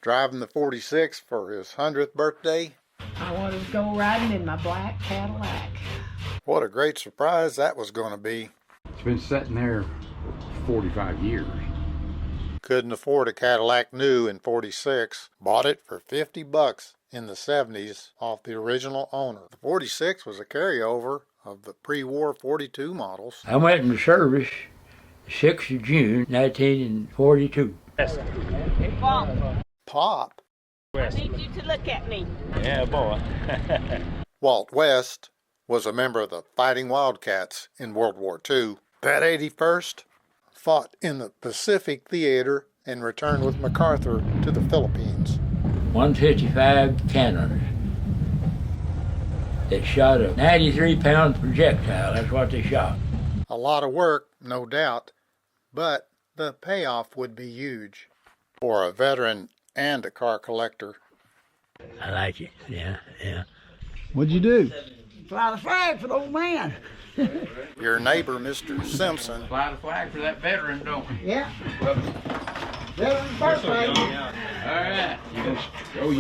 driving the 46 for his 100th birthday. I wanted to go riding in my black Cadillac. What a great surprise that was going to be. It's been sitting there 45 years. Couldn't afford a Cadillac new in 46. Bought it for $50 in the 70s off the original owner. The 46 was a carryover of the pre-war 42 models. I went into service 6th of June, 1942. Hey, Pop. Pop? I need you to look at me. Yeah, boy. Walt West was a member of the Fighting Wildcats in World War II. That 81st fought in the Pacific Theater and returned with MacArthur to the Philippines. 155 cannons. It shot a 93-pound projectile. That's what they shot. A lot of work, no doubt, but the payoff would be huge for a veteran and a car collector. I like it. Yeah. What'd you do? Fly the flag for the old man. Your neighbor, Mr. Simpson, Fly the flag for that veteran, don't we? Yeah. Veteran's birthday. All right. You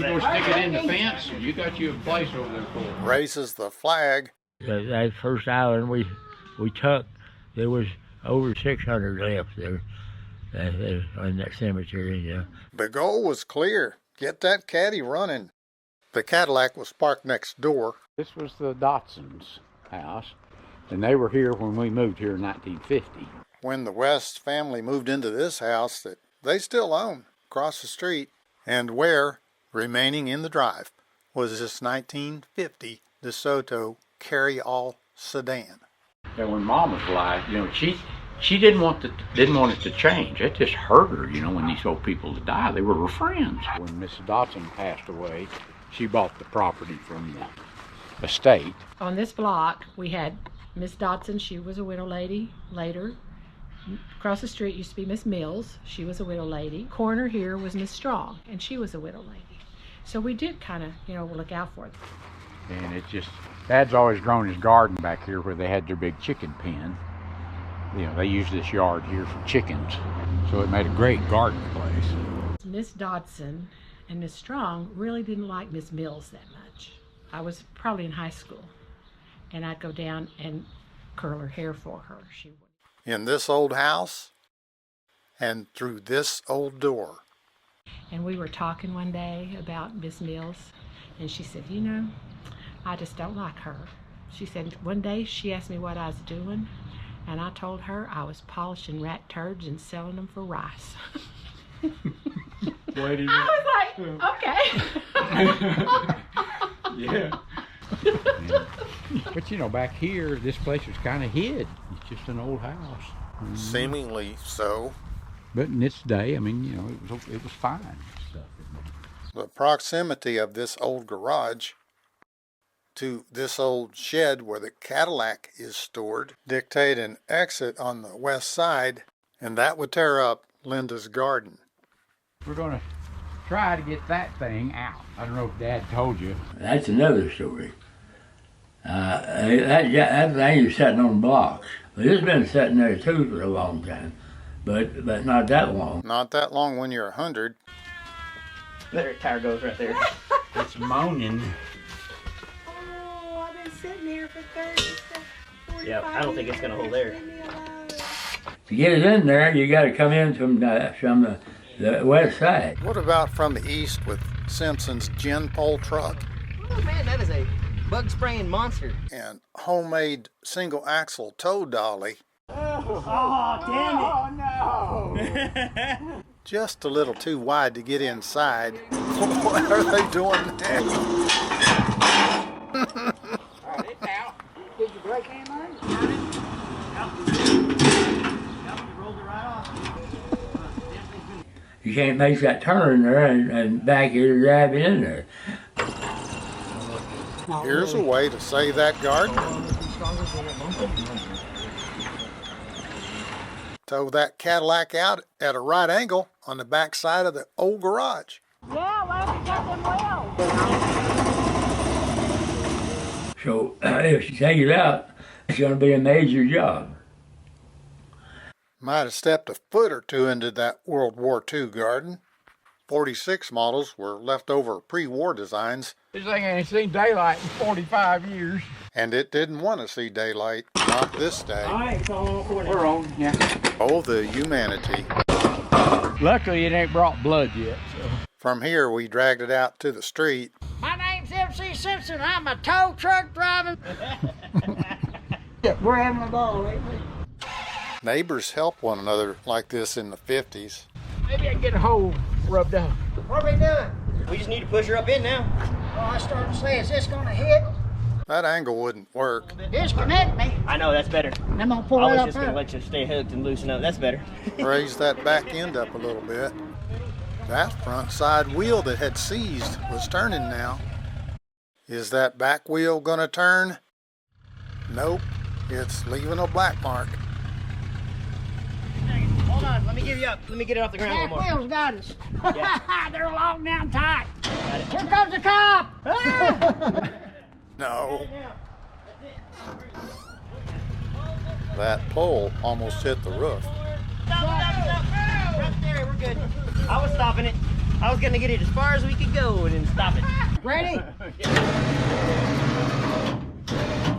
gonna stick it in the fence? You got you a place over there for it. raises the flag. That first island we took, there was over 600 left there in that cemetery. Yeah. The goal was clear. Get that caddy running. The Cadillac was parked next door. This was the Dotsons' house, and they were here when we moved here in 1950. When the West family moved into this house that they still own across the street, and where, remaining in the drive, was this 1950 DeSoto carry-all sedan. And when Mom was alive, she didn't want it to change. It just hurt her, when these old people would die. They were her friends. When Miss Dotson passed away, she bought the property from the estate. On this block, we had Miss Dotson. She was a widow lady. Later, across the street used to be Miss Mills. She was a widow lady. Corner here was Miss Strong, and she was a widow lady. So we did kind of, look out for them. And it just, Dad's always grown his garden back here where they had their big chicken pen. They used this yard here for chickens. So it made a great garden place. Miss Dodson and Miss Strong really didn't like Miss Mills that much. I was probably in high school, and I'd go down and curl her hair for her. She would. In this old house and through this old door. And we were talking one day about Miss Mills, and she said, I just don't like her. She said one day she asked me what I was doing, and I told her I was polishing rat turds and selling them for rice. Wait a minute. I was like, okay. Yeah. But back here, this place was kind of hid. It's just an old house. Seemingly so. But in its day, it was fine. The proximity of this old garage to this old shed where the Cadillac is stored dictate an exit on the west side, and that would tear up Linda's garden. We're going to try to get that thing out. I don't know if Dad told you. That's another story. That thing is sitting on blocks. But it's been sitting there too for a long time, but not that long. Not that long when you're 100. There, tire goes right there. It's moaning. Oh, I've been sitting here for 45 Yeah, I don't think it's gonna hold there. To get it in there, you got to come in from the west side. What about from the east with Simpson's gin pole truck Oh man, that is a bug spraying monster. and homemade single axle tow dolly? Oh, damn it. no! Just a little too wide to get inside. What are they doing there? Alright, it's out. Did you break any money? You can't make that turn there and back here drive in there. Here's a way to save that garden. Tow that Cadillac out at a right angle on the back side of the old garage. Yeah, well, we got them well. So if you take it out, it's going to be a major job. Might have stepped a foot or two into that World War II garden. 46 models were leftover pre-war designs, This thing ain't seen daylight in 45 years. and it didn't want to see daylight, not this day. Alright, so We're on, yeah. Oh, the humanity. Luckily, it ain't brought blood yet. So. From here, we dragged it out to the street. My name's MC Simpson. I'm a tow truck driving. We're having a ball, ain't we? Neighbors helped one another like this in the 50s. Maybe I can get a hole rubbed out. What are we doing? we just need to push her up in now. Oh, I started to say, is this gonna hit? That angle wouldn't work. Disconnect me. I know, that's better. I'm gonna pull I it was up just gonna there. let you stay hooked and loosen up. That's better. Raise that back end up a little bit. That front side wheel that had seized was turning now. Is that back wheel gonna turn? Nope, it's leaving a black mark. Hold on, let me give you up. Let me get it off the ground a Back little more. wheels got us. Yeah. They're locked down tight. Got it. Here comes the cop. Ah! No. That pole almost hit the roof. Stop. Right there, we're good. I was stopping it. I was gonna get it as far as we could go and then stop it. Ready?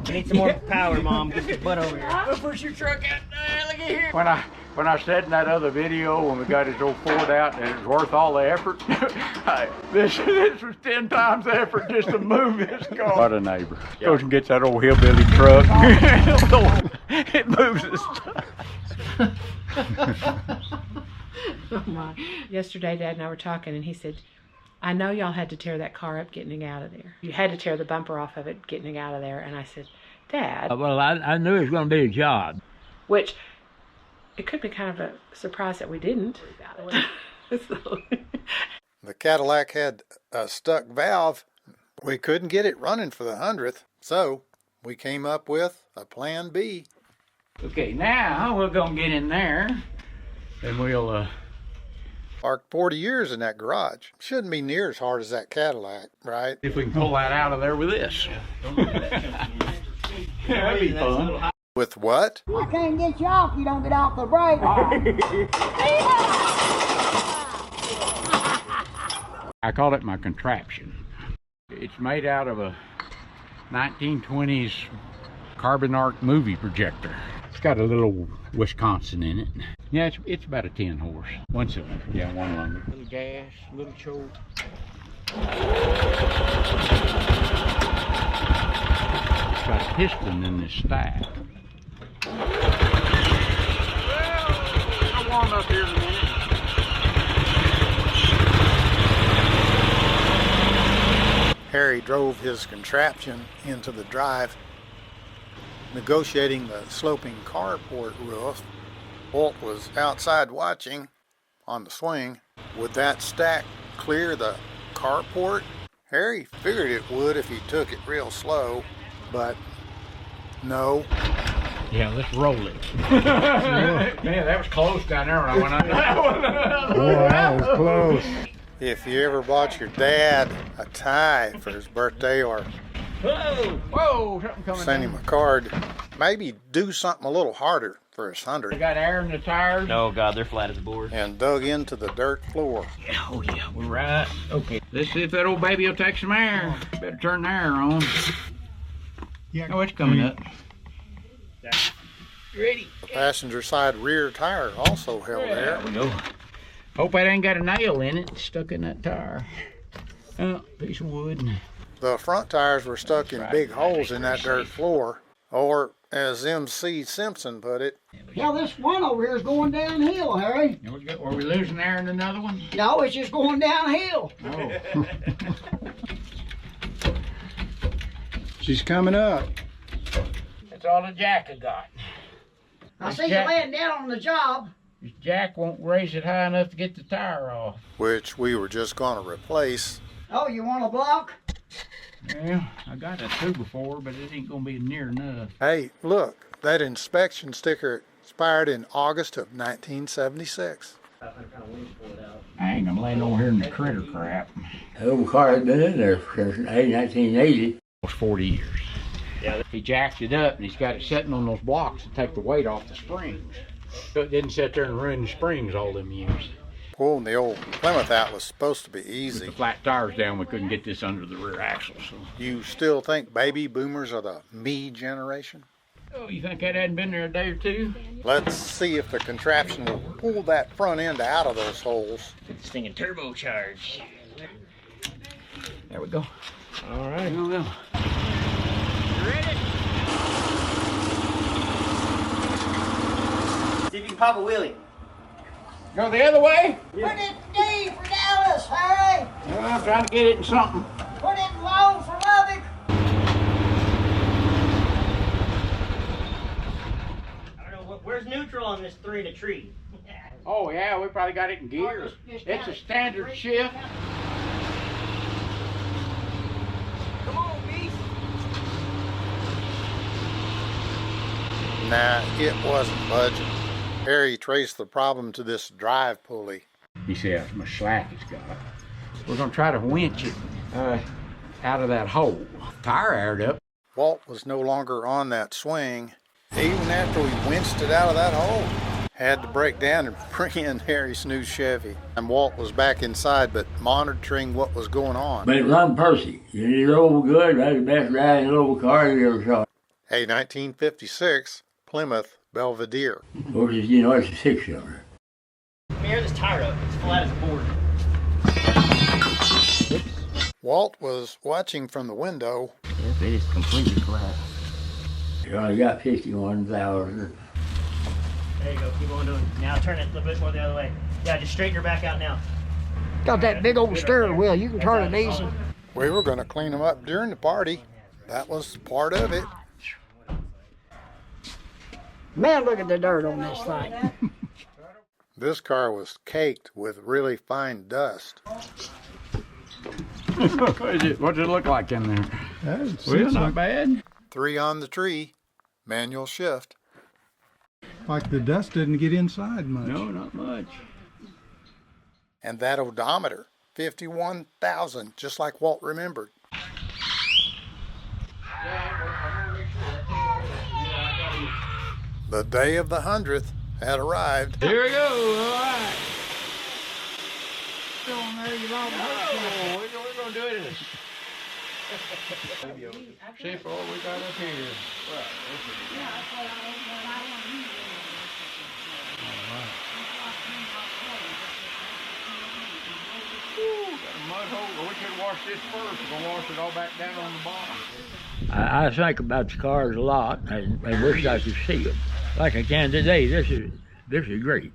We need some more power, Mom. Get your butt over here. We'll push your truck out there. Look at here. When I said in that other video when we got his old Ford out and it was worth all the effort, this was 10 times the effort just to move this car. What a neighbor. Goes and gets that old hillbilly truck. It moves the stuff. Oh my. Yesterday, Dad and I were talking, and he said, I know y'all had to tear that car up getting it out of there. You had to tear the bumper off of it getting it out of there. And I said, Dad, Well, I knew it was going to be a job. which it could be kind of a surprise that we didn't. So, The Cadillac had a stuck valve. We couldn't get it running for the 100th, so we came up with a plan B. Okay, now we're going to get in there and we'll, Parked 40 years in that garage. Shouldn't be near as hard as that Cadillac, right? if we can pull that out of there with this. That'd be fun. With what? I can't get you off. You don't get off the brake. I call it my contraption. It's made out of a 1920s carbon arc movie projector. It's got a little Wisconsin in it. Yeah, it's about a 10 horse. One cylinder, yeah, one longer. Little gas, little choke. It's got a piston in this stack. Well, I'll warm up here in a minute. Harry drove his contraption into the drive, negotiating the sloping carport roof. Walt was outside watching on the swing. Would that stack clear the carport? Harry figured it would if he took it real slow, but no. Yeah, let's roll it. Man, that was close down there when I went on that one. Boy, that was close. If you ever bought your dad a tie for his birthday or Whoa! Whoa, something coming send down. him a card, maybe do something a little harder for his We 100 got air in the tires. Oh God, they're flat as a board. and dug into the dirt floor. Oh yeah, we're right. Okay, let's see if that old baby will take some air. Better turn the air on. Yeah. Oh, it's coming up. Ready? The passenger side rear tire also held air. There we go. Hope that ain't got a nail in it stuck in that tire. Oh, piece of wood. The front tires were stuck in big holes in that dirt floor, or as MC Simpson put it, Yeah, this one over here is going downhill, Harry. Are we losing air in another one? No, it's just going downhill. Oh. she's coming up. That's all the jack I got. I see you laying down on the job. This jack won't raise it high enough to get the tire off. Which we were just going to replace. Oh, you want a block? Yeah, I got that too before, but it ain't gonna be near enough. Hey, look, that inspection sticker expired in August of 1976. I ain't gonna land over here in the critter crap. The old car had been in there since 1980. Almost 40 years. Yeah. He jacked it up and he's got it sitting on those blocks to take the weight off the springs. So it didn't sit there and ruin the springs all them years. Pulling the old Plymouth out was supposed to be With easy. the flat tires down, we couldn't get this under the rear axle. So. You still think baby boomers are the me generation? Oh, you think that hadn't been there a day or two? Let's see if the contraption will pull that front end out of those holes. This thing in turbocharge. There we go. All right. Here we go. You ready? See if you can pop a wheelie. Go the other way? Put it in D for Dallas, Harry. Well, I'm trying to get it in something. Put it in low for Lubbock. I don't know, where's neutral on this 3 in a tree? Oh yeah, we probably got it in gear. It's a standard shift. Come on, beast. Nah, it wasn't budging. Harry traced the problem to this drive pulley. He said, my slack has got it. We're going to try to winch it out of that hole. Tire aired up. Walt was no longer on that swing, even after we winched it out of that hole. Had to break down and bring in Harry's new Chevy. And Walt was back inside, but monitoring what was going on. But it run Percy. It drove good. That's the best riding little car you ever saw. A 1956 Plymouth Belvedere. Of course, you know, it's a 6-cylinder. Let me air this tire up. It's flat as a board. Walt was watching from the window. Yep, it is completely flat. You only got 51,000. There you go. Keep on doing it. Now turn it a little bit more the other way. Yeah, just straighten your back out now. Got that big old steering wheel. You can turn it easy. We were going to clean them up during the party. That was part of it. Man, look at the dirt on this thing. This car was caked with really fine dust. What's it look like in there? Well, not bad. 3 on the tree, manual shift. Like the dust didn't get inside much. No, not much. And that odometer, 51,000, just like Walt remembered. The day of the 100th had arrived. Here we go. All right. Oh, We're going to do it. See what we got up here. Got a mud hole. We could wash this first. We're going to wash it all back down on the bottom. I think about the cars a lot. I wish I could see them. Like I can today. This is great.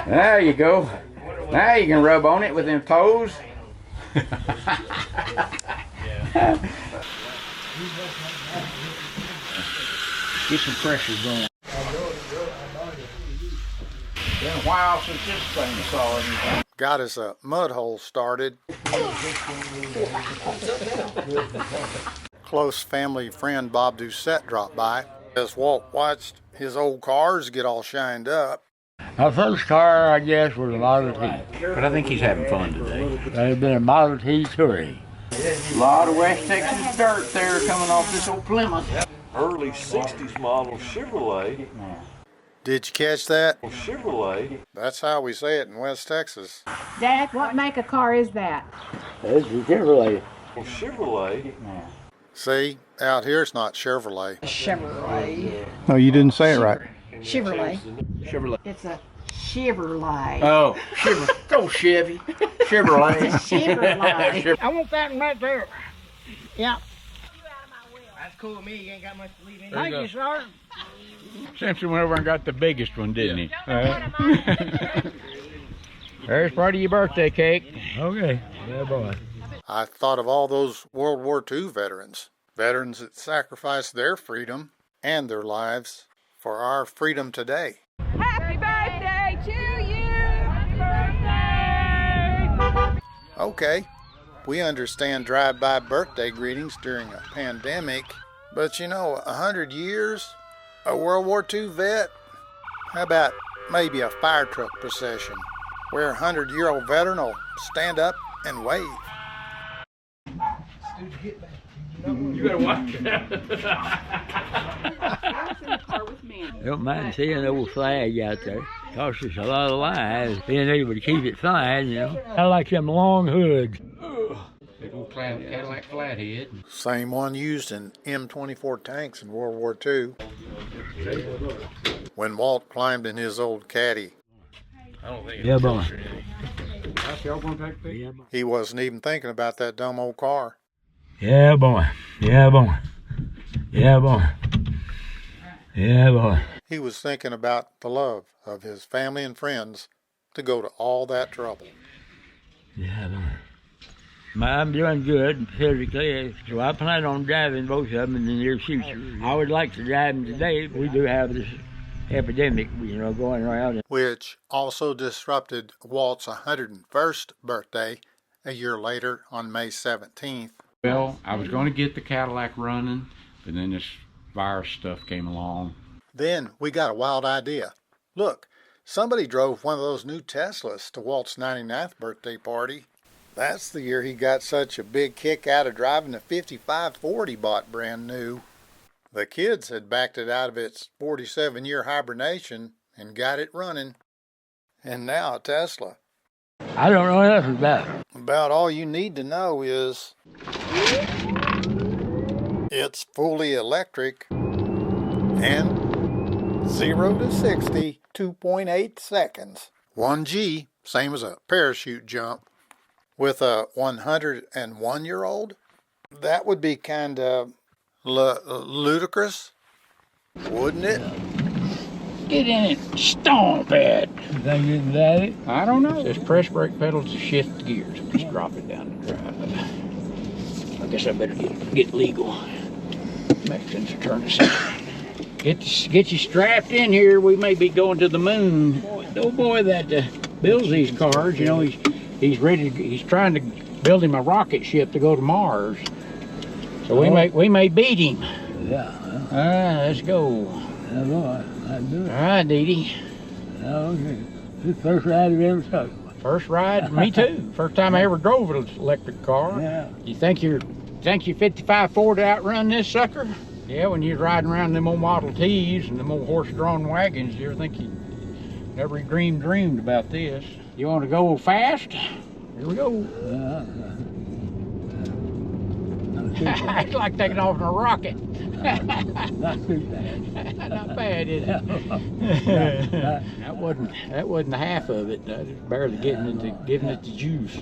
There you go. Now you can rub on it with them toes. Get some pressure going. Been a while since this thing saw anything. Got us a mud hole started. Close family friend Bob Doucette dropped by. As Walt watched his old cars get all shined up. My first car, I guess, was a Model T. But I think he's having fun today. That had been a Model T Touring. A lot of West Texas dirt there coming off this old Plymouth. Early 60s model Chevrolet. Did you catch that? Chevrolet. That's how we say it in West Texas. Dad, what make of car is that? It's a Chevrolet. Chevrolet. See, out here it's not Chevrolet. Chevrolet. No, you didn't say it right. Chevrolet. Chevrolet. It's a Chevrolet. Oh, go Chevy. Chevrolet. Chevrolet. I want that one right there. Yeah. That's cool with me. You ain't got much to leave in. Thank you, sir. Simpson went over and got the biggest one, didn't he? There's part of your birthday cake. Okay. Yeah, boy. I thought of all those World War II veterans. Veterans that sacrificed their freedom and their lives for our freedom today. Happy birthday to you! Happy birthday! Okay, we understand drive-by birthday greetings during a pandemic, but you know, 100 years, a World War II vet? How about maybe a fire truck procession where a 100-year-old veteran will stand up and wave? You better watch it. Don't mind seeing an old flag out there. Costs us a lot of lives, being able to keep it flying, you know. I like them long hoods. Big old Cadillac Flathead. Same one used in M24 tanks in World War II. When Walt climbed in his old Caddy, Yeah, boy. Y'all gonna take pictures? he wasn't even thinking about that dumb old car. Yeah, boy. Yeah, boy. Yeah, boy. Yeah, boy. He was thinking about the love of his family and friends to go to all that trouble. Yeah, boy. I'm doing good physically, so I plan on driving both of them in the near future. I would like to drive them today. We do have this epidemic, you know, going around. Which also disrupted Walt's 101st birthday a year later on May 17th. Well, I was going to get the Cadillac running, but then this virus stuff came along. Then we got a wild idea. Look, somebody drove one of those new Teslas to Walt's 99th birthday party. That's the year he got such a big kick out of driving the 55 Ford he bought brand new. The kids had backed it out of its 47-year hibernation and got it running. And now a Tesla. I don't know nothing about it. About all you need to know is it's fully electric and 0 to 60, 2.8 seconds. 1G, same as a parachute jump. With a 101-year-old, that would be kind of ludicrous, wouldn't it? Get in it, stomp it. You think you can drive it? I don't know. Just press brake pedal to shift the gears. Just drop it down the drive. I guess I better get legal. Makes sense to turn this on. Get you strapped in here. We may be going to the moon. Oh boy, that builds these cars. You know, he's ready. He's trying to build him a rocket ship to go to Mars. So we may beat him. Yeah. All right, let's go. Yeah, boy. I do it. All right, Dee Dee. Okay. This is the first ride I've ever took. First ride, me too. First time I ever drove an electric car. Yeah. You think your 55 Ford outrun this sucker? Yeah, when you're riding around them old Model Ts and them old horse-drawn wagons, you ever think you never dreamed about this? You want to go fast? Here we go. It's like taking off in a rocket. Not too bad. Not bad, is it? That wasn't the half of it. I was barely giving it the juice.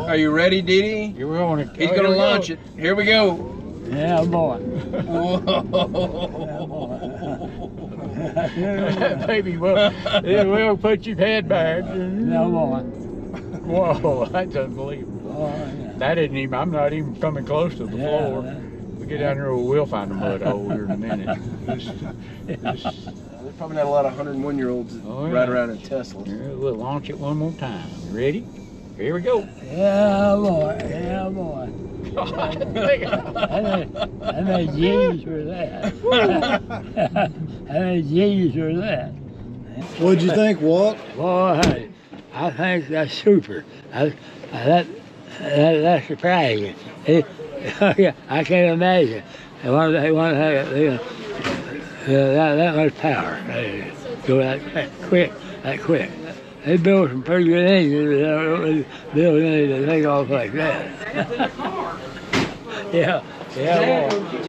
Are you ready, Dee Dee? He's gonna launch it. Here we go. Yeah, boy. Baby, we'll put your head back. Yeah, boy. Whoa, that's unbelievable. Oh, yeah. That isn't even, I'm not even coming close to the floor. We get down here, we'll find a mud hole here in a minute. There's probably not a lot of 101-year-olds ride around in Teslas. Yeah, we'll launch it one more time. You ready? Here we go. Yeah, boy. Yeah, boy. How many G's were that? How many G's were that? What'd you think, Walt? Boy, I think that's super. That's surprising. I can't imagine. They want to have that much power. Go that quick. They build some pretty good engines. Build anything to take off like that. Yeah, boy.